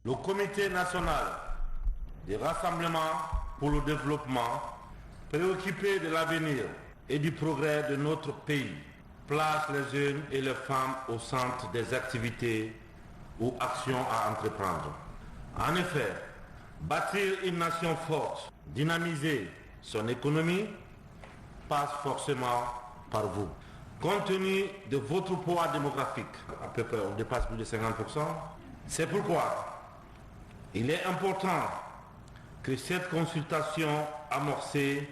Le Comité national des rassemblements pour le développement, préoccupé de l'avenir et du progrès de notre pays, place les jeunes et les femmes au centre des activités ou actions à entreprendre. En effet, bâtir une nation forte, dynamiser son économie, passe forcément par vous. Compte tenu de votre poids démographique, à peu près on dépasse plus de 50%, c'est pourquoi il est important que cette consultation amorcée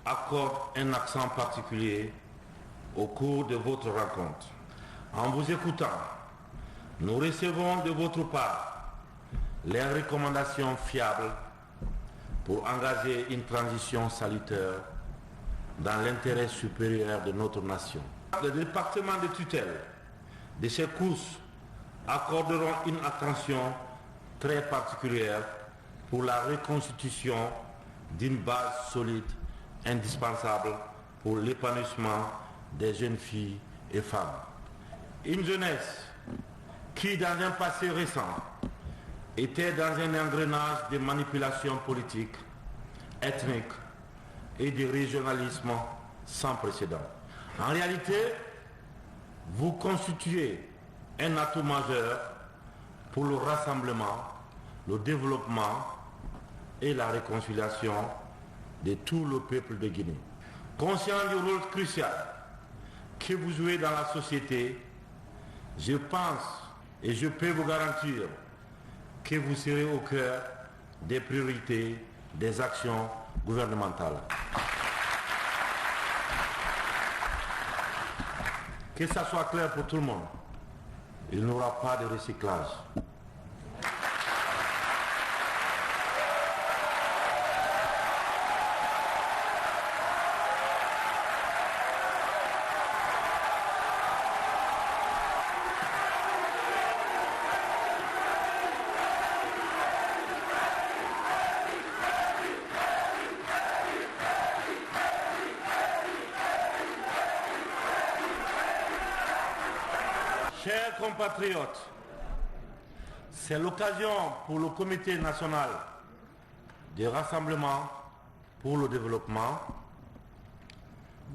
accorde un accent particulier au cours de votre rencontre. En vous écoutant, nous recevons de votre part les recommandations fiables pour engager une transition salutaire dans l'intérêt supérieur de notre nation. Le département de tutelle de ces courses accorderont une attention très particulière pour la reconstitution d'une base solide indispensable pour l'épanouissement des jeunes filles et femmes. Une jeunesse qui, dans un passé récent, était dans un engrenage de manipulation politique, ethnique et de régionalisme sans précédent. En réalité, vous constituez un atout majeur pour le rassemblement, le développement et la réconciliation de tout le peuple de Guinée. Conscient du rôle crucial que vous jouez dans la société, je pense et je peux vous garantir que vous serez au cœur des priorités des actions gouvernementales. Que ça soit clair pour tout le monde, il n'y aura pas de recyclage. Chers compatriotes, c'est l'occasion pour le Comité national de rassemblement pour le développement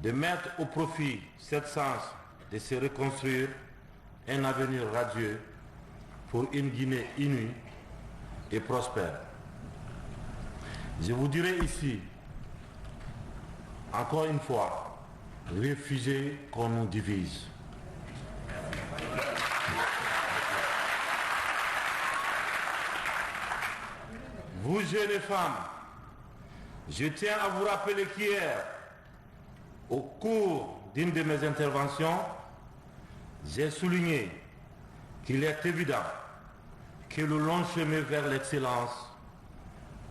de mettre au profit cette chance de se reconstruire un avenir radieux pour une Guinée unie et prospère. Je vous dirai ici, encore une fois, refusez qu'on nous divise. Vous, jeunes femmes, je tiens à vous rappeler qu'hier, au cours d'une de mes interventions, j'ai souligné qu'il est évident que le long chemin vers l'excellence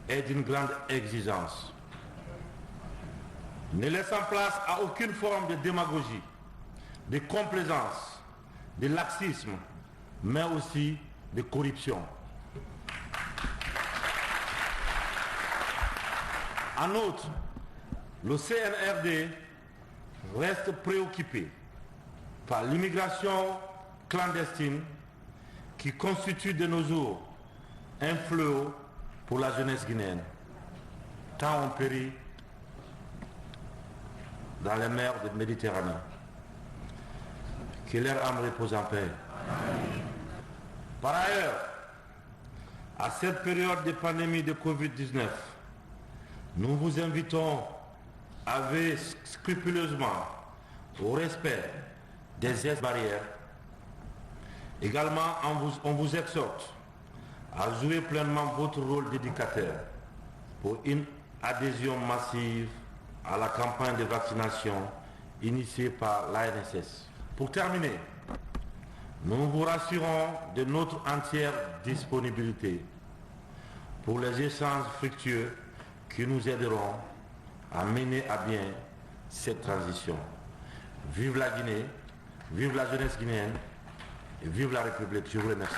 est d'une grande exigence, ne laissant place à aucune forme de démagogie, de complaisance, de laxisme, mais aussi de corruption. En outre, le CNRD reste préoccupé par l'immigration clandestine qui constitue de nos jours un fléau pour la jeunesse guinéenne, tant on périt dans les mers de Méditerranée. Que leur âme repose en paix. Par ailleurs, à cette période de pandémie de Covid-19, nous vous invitons à veiller scrupuleusement au respect des gestes barrières. Également, on vous exhorte à jouer pleinement votre rôle d'éducateur pour une adhésion massive à la campagne de vaccination initiée par l'ANSS. Pour terminer, nous vous rassurons de notre entière disponibilité pour les échanges fructueux qui nous aideront à mener à bien cette transition. Vive la Guinée, vive la jeunesse guinéenne et vive la République. Je vous remercie.